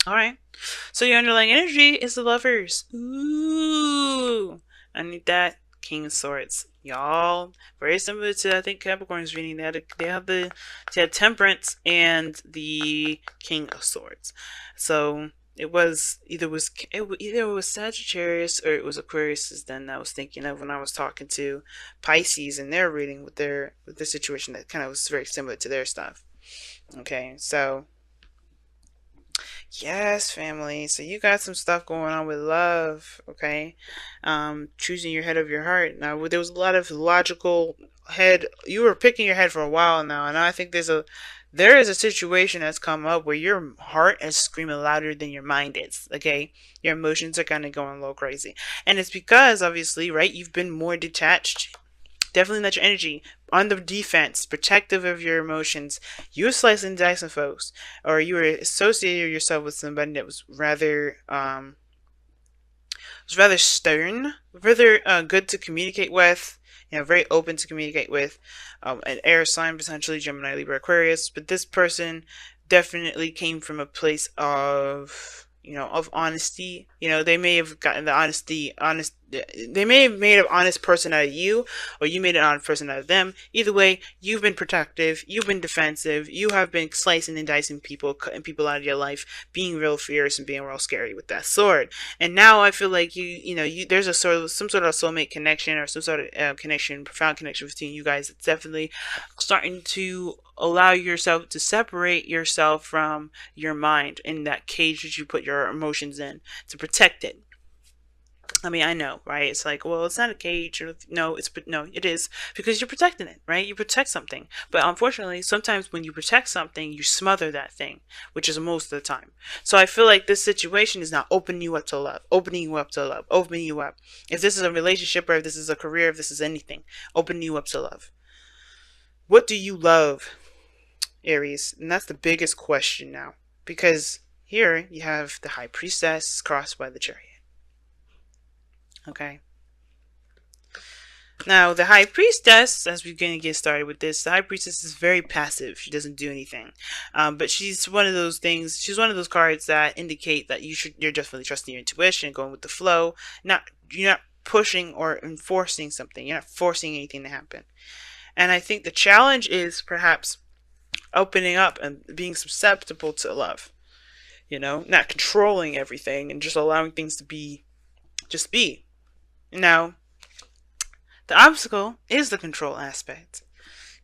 All right. So your underlying energy is the lovers. Ooh. I need that. King of Swords. Y'all. Very similar to, I think, Capricorn's reading. They had Temperance and the King of Swords. So either it was Sagittarius or it was Aquarius. Is then I was thinking of when I was talking to Pisces and their reading with their situation that kind of was very similar to their stuff. Okay, so yes, family. So you got some stuff going on with love, okay? Choosing your head over your heart. Now, there was a lot of logical head. You were picking your head for a while now, and I think there is a situation that's come up where your heart is screaming louder than your mind is, okay? Your emotions are kind of going a little crazy. And it's because, obviously, right, you've been more detached. Definitely not your energy on the defense, protective of your emotions. You were slicing and dicing folks, or you were associating yourself with somebody that was rather stern, rather good to communicate with. You know, very open to communicate with. An air sign, potentially Gemini, Libra, Aquarius. But this person definitely came from a place of, of honesty. They may have gotten the honest. They may have made an honest person out of you, or you made an honest person out of them. Either way, you've been protective, you've been defensive, you have been slicing and dicing people, cutting people out of your life, being real fierce and being real scary with that sword. And now I feel like there's some sort of soulmate connection, or some sort of connection, profound connection between you guys. It's definitely starting to allow yourself to separate yourself from your mind in that cage that you put your emotions in to protect it. I mean, I know, right? It's like, well, it's not a cage. No, no, it is, because you're protecting it, right? You protect something, but unfortunately, sometimes when you protect something, you smother that thing, which is most of the time. So I feel like this situation is now opening you up to love, opening you up to love, opening you up. If this is a relationship, or if this is a career, if this is anything, opening you up to love. What do you love, Aries? And that's the biggest question now, because here you have the High Priestess crossed by the Chariot. Okay. Now, the High Priestess, as we're going to get started with this, the High Priestess is very passive. She doesn't do anything. But she's one of those things, she's one of those cards that indicate that you're definitely trusting your intuition, going with the flow. You're not pushing or enforcing something. You're not forcing anything to happen. And I think the challenge is perhaps opening up and being susceptible to love. Not controlling everything and just allowing things to just be. Now, the obstacle is the control aspect.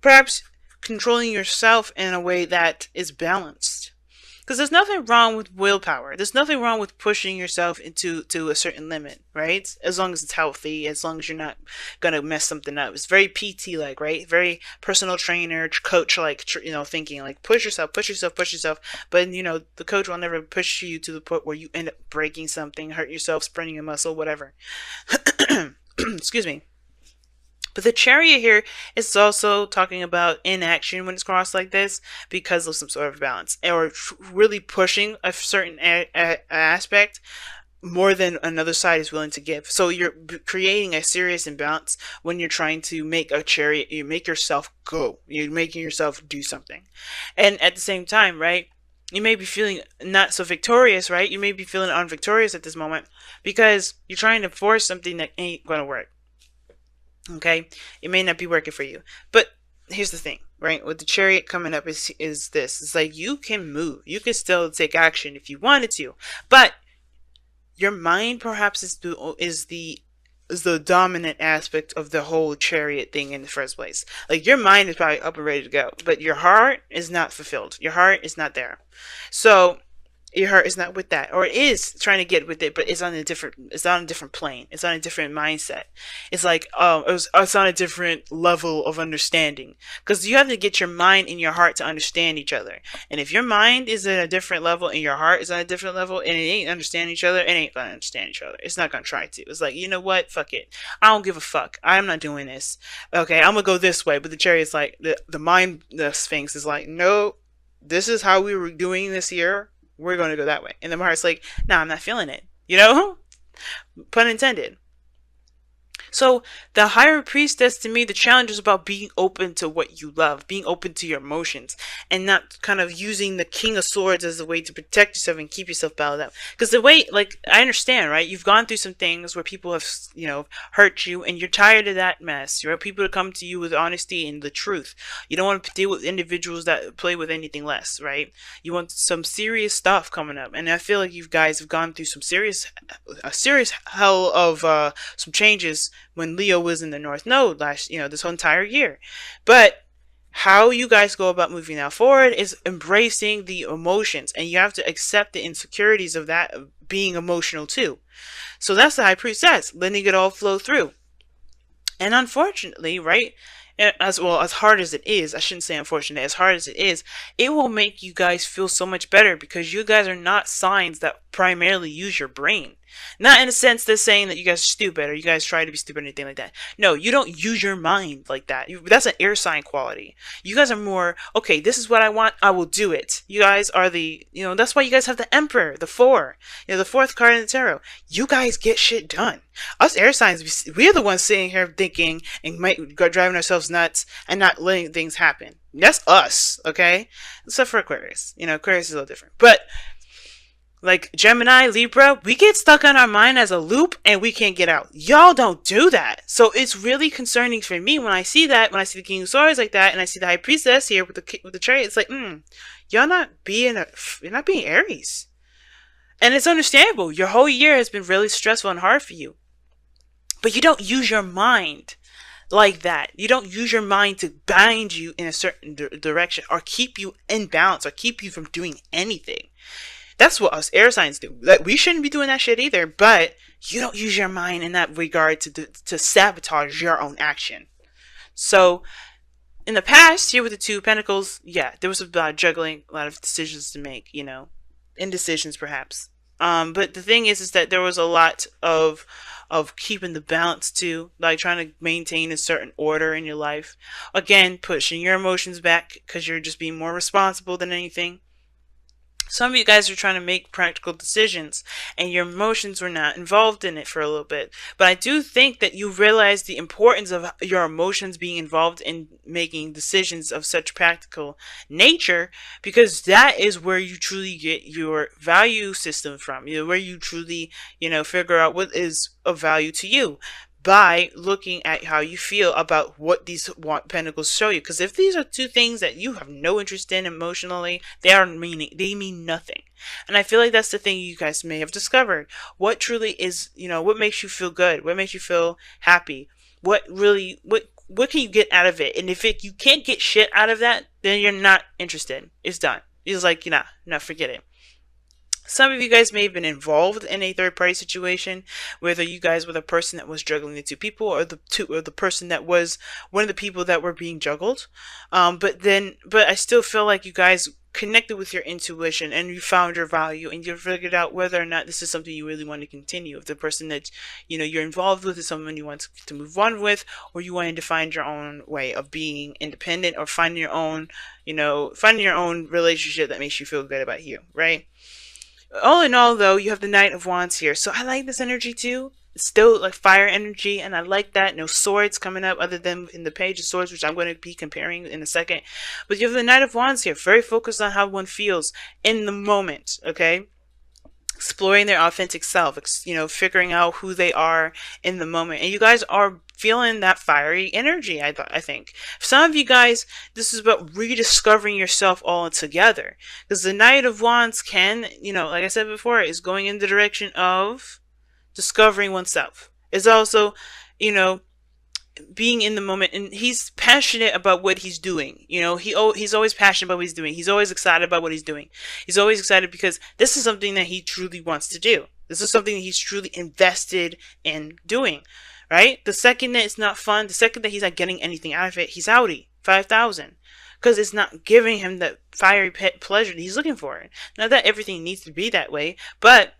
Perhaps controlling yourself in a way that is balanced. Because there's nothing wrong with willpower. There's nothing wrong with pushing yourself into a certain limit, right? As long as it's healthy, as long as you're not going to mess something up. It's very PT like, right? Very personal trainer, coach like, thinking like push yourself, push yourself, push yourself. But, the coach will never push you to the point where you end up breaking something, hurt yourself, spraining a muscle, whatever. Excuse me. But the Chariot here is also talking about inaction when it's crossed like this, because of some sort of balance, or really pushing a certain aspect more than another side is willing to give. So you're creating a serious imbalance when you're trying to make a chariot. You make yourself go. You're making yourself do something. And at the same time, right, you may be feeling not so victorious, right? You may be feeling unvictorious at this moment because you're trying to force something that ain't going to work. Okay, it may not be working for you, but here's the thing, right? With the Chariot coming up is this: it's like you can move, you can still take action if you wanted to, but your mind perhaps is the dominant aspect of the whole Chariot thing in the first place. Like, your mind is probably up and ready to go, but your heart is not fulfilled. Your heart is not there. So your heart is not with that, or it is trying to get with it, but it's on a different plane. It's on a different mindset. It's like it's on a different level of understanding, because you have to get your mind and your heart to understand each other. And if your mind is at a different level and your heart is on a different level, and it ain't understanding each other, it ain't gonna understand each other. It's not gonna try to. It's like, you know what, fuck it, I don't give a fuck, I'm not doing this. Okay, I'm gonna go this way. But the Chariot's like, the Sphinx is like, no, this is how we were doing this here, we're going to go that way. And the heart's like, nah, I'm not feeling it. Pun intended. So the higher priestess, to me, the challenge is about being open to what you love, being open to your emotions, and not kind of using the King of Swords as a way to protect yourself and keep yourself bottled up. Because the way, like, I understand, right? You've gone through some things where people have, hurt you, and you're tired of that mess. You want people to come to you with honesty and the truth. You don't want to deal with individuals that play with anything less, right? You want some serious stuff coming up, and I feel like you guys have gone through a serious hell of some changes when Leo was in the North Node this whole entire year. But how you guys go about moving now forward is embracing the emotions, and you have to accept the insecurities of that being emotional too. So that's the high priestess, letting it all flow through. And unfortunately, right, as well, as hard as it is, I shouldn't say unfortunate, as hard as it is, it will make you guys feel so much better because you guys are not signs that primarily use your brain. Not in a sense that's saying that you guys are stupid or you guys try to be stupid or anything like that. No, you don't use your mind like that. That's an air sign quality. You guys are more, okay, this is what I want, I will do it. You guys are that's why you guys have the Emperor, the Four, the fourth card in the tarot. You guys get shit done. Us air signs, we are the ones sitting here thinking and driving ourselves nuts and not letting things happen. That's us, okay? Except for Aquarius. Aquarius is a little different. But like Gemini, Libra, we get stuck on our mind as a loop and we can't get out. Y'all don't do that. So it's really concerning for me when I see that, when I see the King of Swords like that, and I see the High Priestess here with the chariot. It's like, you're not being Aries. And it's understandable. Your whole year has been really stressful and hard for you. But you don't use your mind like that. You don't use your mind to bind you in a certain direction or keep you in balance or keep you from doing anything. That's what us air signs do. Like, we shouldn't be doing that shit either, but you don't use your mind in that regard to sabotage your own action. So, in the past, here with the Two of Pentacles, yeah, there was a lot of juggling, a lot of decisions to make, indecisions perhaps. But the thing is that there was a lot of keeping the balance too, like trying to maintain a certain order in your life. Again, pushing your emotions back because you're just being more responsible than anything. Some of you guys are trying to make practical decisions and your emotions were not involved in it for a little bit. But I do think that you realize the importance of your emotions being involved in making decisions of such practical nature, because that is where you truly get your value system from. Where you truly, figure out what is of value to you, by looking at how you feel about what these pentacles show you. Because if these are two things that you have no interest in emotionally, they mean nothing. And I feel like that's the thing you guys may have discovered. What truly is, what makes you feel good? What makes you feel happy? What can you get out of it? And if you can't get shit out of that, then you're not interested. It's done. It's like, no, forget it. Some of you guys may have been involved in a third-party situation, whether you guys were the person that was juggling the two people, or the person that was one of the people that were being juggled. But I still feel like you guys connected with your intuition and you found your value and you figured out whether or not this is something you really want to continue. If the person that you're involved with is someone you want to move on with, or you wanted to find your own way of being independent, or finding your own relationship that makes you feel good about you, right? All in all, though, you have the Knight of Wands here. So I like this energy, too. It's still like fire energy, and I like that. No swords coming up other than in the Page of Swords, which I'm going to be comparing in a second. But you have the Knight of Wands here. Very focused on how one feels in the moment, okay? Exploring their authentic self, figuring out who they are in the moment. And you guys are feeling that fiery energy, I think. For some of you guys, this is about rediscovering yourself all together. Because the Knight of Wands can, like I said before, is going in the direction of discovering oneself. It's also, being in the moment, and he's passionate about what he's doing. He's always passionate about what he's doing. He's always excited about what he's doing. He's always excited because this is something that he truly wants to do. This is something that he's truly invested in doing, right? The second that it's not fun, the second that he's not getting anything out of it, he's outie. 5,000. Because it's not giving him the fiery pleasure that he's looking for. Not that everything needs to be that way, but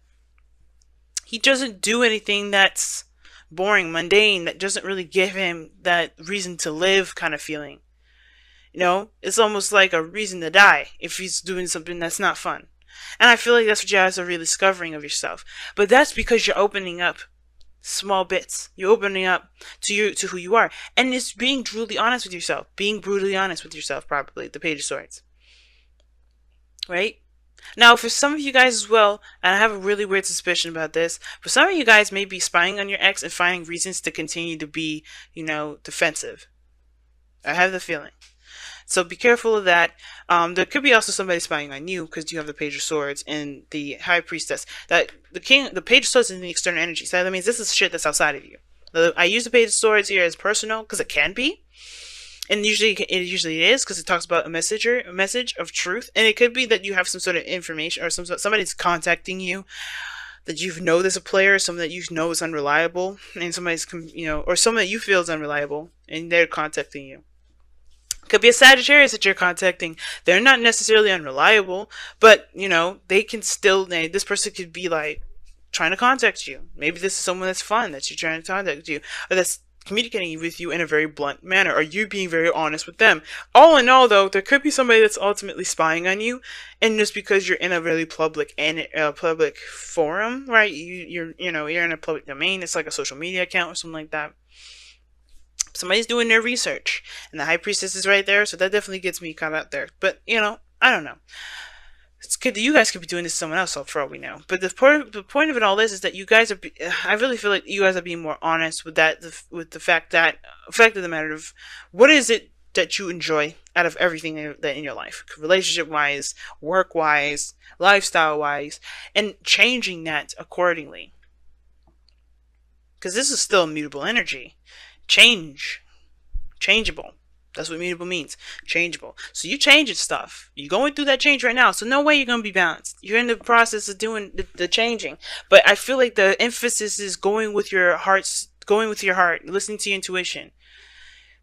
he doesn't do anything that's boring, mundane, that doesn't really give him that reason to live kind of feeling. It's almost like a reason to die if he's doing something that's not fun. And I feel like that's what you guys are really discovering of yourself. But that's because you're opening up Small bits. You're opening up to who you are, and it's being brutally honest with yourself. Being brutally honest with yourself, probably the Page of Swords, right? Now, for some of you guys as well, and I have a really weird suspicion about this, for some of you guys may be spying on your ex and finding reasons to continue to be, defensive. I have the feeling. So be careful of that. There could be also somebody spying on you because you have the Page of Swords and the High Priestess. That the Page of Swords is the external energy. So that means this is shit that's outside of you. I use the Page of Swords here as personal because it can be, and usually it is because it talks about a message of truth, and it could be that you have some sort of information or somebody's contacting you that you know there's a player, someone that you know is unreliable, and somebody's or someone that you feel is unreliable, and they're contacting you. Could be a Sagittarius that you're contacting. They're not necessarily unreliable, but they can still. This person could be like trying to contact you. Maybe this is someone that's fun that you're trying to contact you, or that's communicating with you in a very blunt manner, or you being very honest with them. All in all, though, there could be somebody that's ultimately spying on you, and just because you're in a really public public forum, right? You're in a public domain. It's like a social media account or something like that. Somebody's doing their research, and the High Priestess is right there, so that definitely gets me caught out there. But I don't know. It's good that you guys could be doing this to someone else, for all we know. But the point of it all is that you guys are. I really feel like you guys are being more honest with that, with the fact of the matter of what is it that you enjoy out of everything that in your life, relationship wise, work wise, lifestyle wise, and changing that accordingly. Because this is still immutable energy. Changeable. That's what mutable means. Changeable. So you changing stuff. You're going through that change right now. So no way you're going to be balanced. You're in the process of doing the changing. But I feel like the emphasis is going with your heart, listening to your intuition.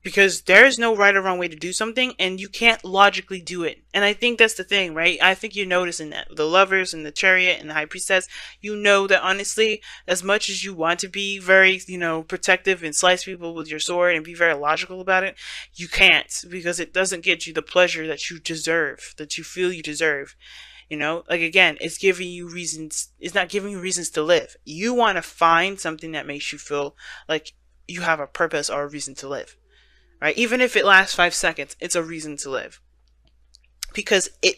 Because there is no right or wrong way to do something, and you can't logically do it. And I think that's the thing, right? I think you're noticing that. The Lovers and the Chariot and the High Priestess, you know that honestly, as much as you want to be very, protective and slice people with your sword and be very logical about it, you can't, because it doesn't get you the pleasure that you deserve, that you feel you deserve. Again, it's giving you reasons, it's not giving you reasons to live. You want to find something that makes you feel like you have a purpose or a reason to live. Right? Even if it lasts 5 seconds, it's a reason to live. Because it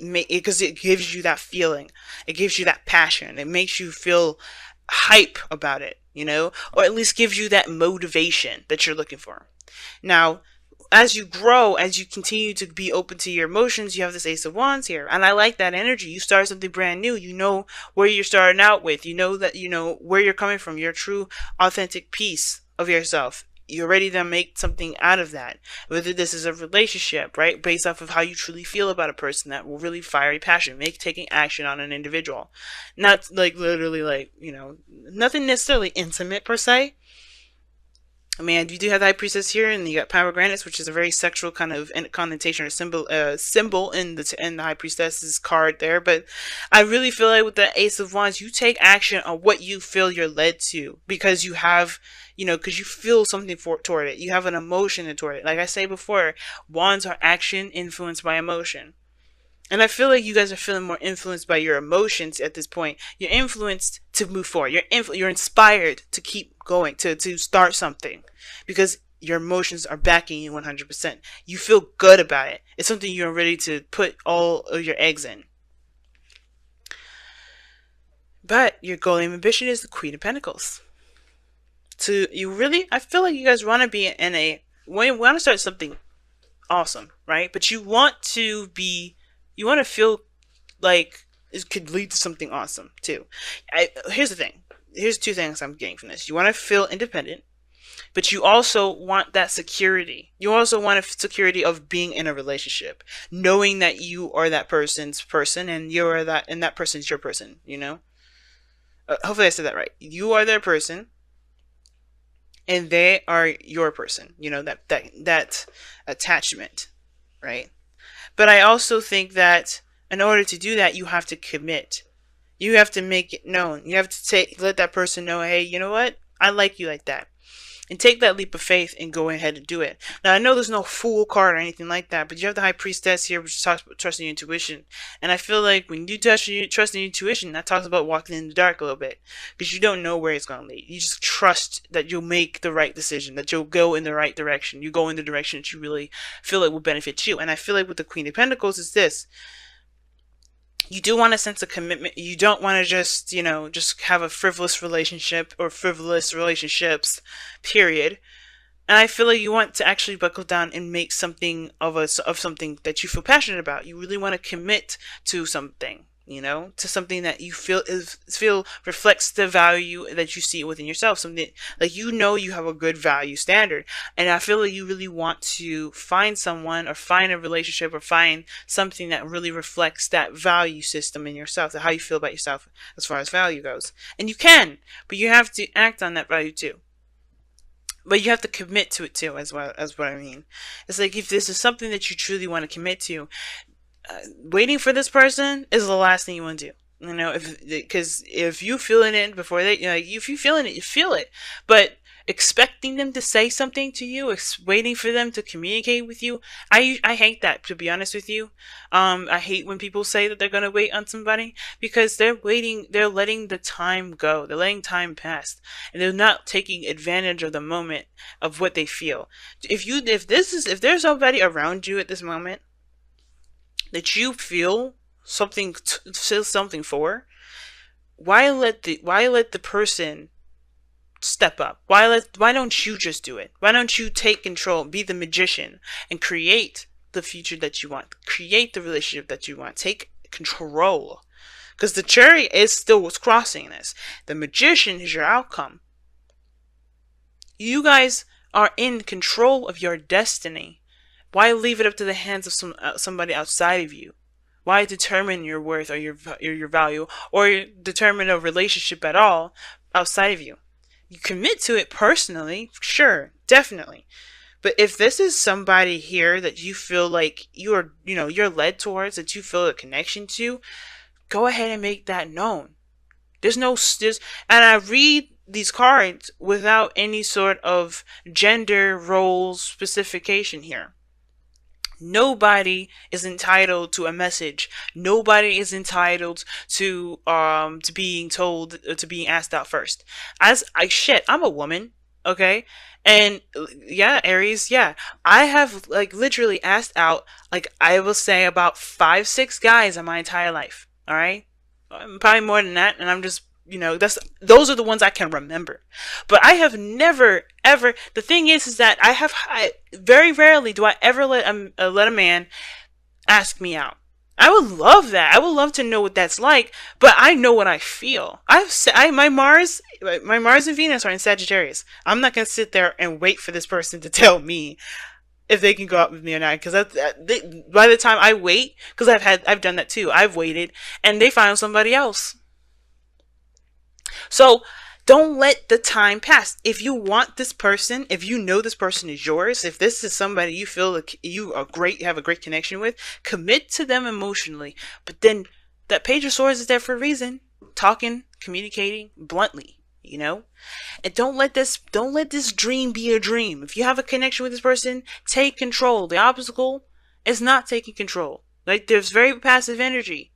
gives you that feeling. It gives you that passion. It makes you feel hype about it, or at least gives you that motivation that you're looking for. Now, as you grow, as you continue to be open to your emotions, you have this Ace of Wands here. And I like that energy. You start something brand new. You know where you're starting out with. You know that, where you're coming from. Your true, authentic piece of yourself. You're ready to make something out of that. Whether this is a relationship, right? Based off of how you truly feel about a person, that will really fiery passion. Taking action on an individual. Not like literally nothing necessarily intimate per se. I mean, you do have the High Priestess here, and you got Pomegranates, which is a very sexual kind of connotation or symbol in the High Priestess's card there. But I really feel like with the Ace of Wands, you take action on what you feel you're led to, because you have, because you feel something toward it. You have an emotion toward it. Like I say before, Wands are action influenced by emotion. And I feel like you guys are feeling more influenced by your emotions at this point. You're influenced to move forward. You're inspired to keep going, to start something, because your emotions are backing you 100%. You feel good about it. It's something you're ready to put all of your eggs in. But your goal and ambition is the Queen of Pentacles. I feel like you guys want to be want to start something awesome, right? But you want to feel like it could lead to something awesome too. Here's the thing. Here's 2 things I'm getting from this. You want to feel independent, but you also want that security. You also want a security of being in a relationship, knowing that you are that person's person, and that person's your person. Hopefully I said that right. You are their person, and they are your person. That attachment, right? But I also think that in order to do that, you have to commit. You have to make it known. You have to let that person know, hey, you know what? I like you like that. and take that leap of faith and go ahead and do it. Now, I know there's no fool card or anything like that, but you have the High Priestess here, which talks about trusting your intuition. And I feel like when you trust your intuition, that talks about walking in the dark a little bit, because you don't know where it's going to lead. You just trust that you'll make the right decision, that you'll go in the right direction. You go in the direction that you really feel like will benefit you. And I feel like with the Queen of Pentacles is this. You do want a sense of commitment. You don't want to just, just have a frivolous relationship or frivolous relationships, period. And I feel like you want to actually buckle down and make something of something that you feel passionate about. You really want to commit to something, to something that you feel reflects the value that you see within yourself. Something like, you have a good value standard. And I feel like you really want to find someone or find a relationship or find something that really reflects that value system in yourself, how you feel about yourself as far as value goes. And you can, but you have to act on that value too. But you have to commit to it too, as well as what I mean. It's like, if this is something that you truly want to commit to, waiting for this person is the last thing you want to do. Because if you feeling it before they, if you feeling it, you feel it. But expecting them to say something to you, waiting for them to communicate with you, I hate that, to be honest with you. I hate when people say that they're gonna wait on somebody, because they're letting the time go, they're letting time pass, and they're not taking advantage of the moment of what they feel. If there's somebody around you at this moment that you feel something for, why let the person step up? Why don't you just do it? Why don't you take control, be the magician, and create the future that you want, create the relationship that you want, take control? Because the cherry is still what's crossing this. The magician is your outcome. You guys are in control of your destiny. Why leave it up to the hands of somebody outside of you? Why determine your worth or your value, or determine a relationship at all outside of you? You commit to it personally, sure, definitely. But if this is somebody here that you feel like you're led towards, that you feel a connection to, go ahead and make that known. And I read these cards without any sort of gender roles specification here. Nobody is entitled to a message. Nobody is entitled to being told, to being asked out first. I'm a woman, okay? And yeah, Aries, yeah. I have literally asked out, I will say, about 5-6 guys in my entire life. All right? Probably more than that, and I'm just, those are the ones I can remember. But I have never, ever, the thing is that I very rarely do I ever let a man ask me out. I would love that. I would love to know what that's like, but I know what I feel. My Mars and Venus are in Sagittarius. I'm not going to sit there and wait for this person to tell me if they can go out with me or not, because by the time I wait, because I've done that too. I've waited and they found somebody else. So don't let the time pass. If you want this person, if you know this person is yours, if this is somebody you feel like you have a great connection with, commit to them emotionally. But then that Page of Swords is there for a reason. Talking, communicating bluntly, and don't let this dream be a dream. If you have a connection with this person, take control. The obstacle is not taking control. There's very passive energy.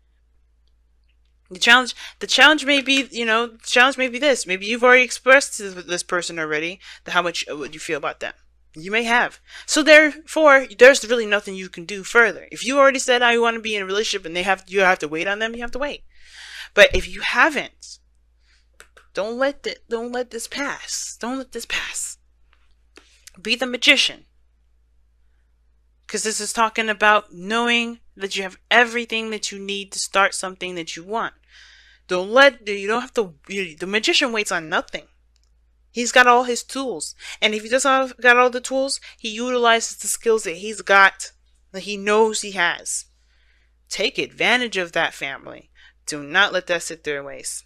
The challenge may be, this. Maybe you've already expressed to this person already how much what you feel about them. You may have. So therefore, there's really nothing you can do further. If you already said I want to be in a relationship and you have to wait on them, you have to wait. But if you haven't, don't let this pass. Don't let this pass. Be the magician. Because this is talking about knowing that you have everything that you need to start something that you want. The magician waits on nothing. He's got all his tools. And if he doesn't got all the tools, he utilizes the skills that he's got, that he knows he has. Take advantage of that, family. Do not let that sit there and waste.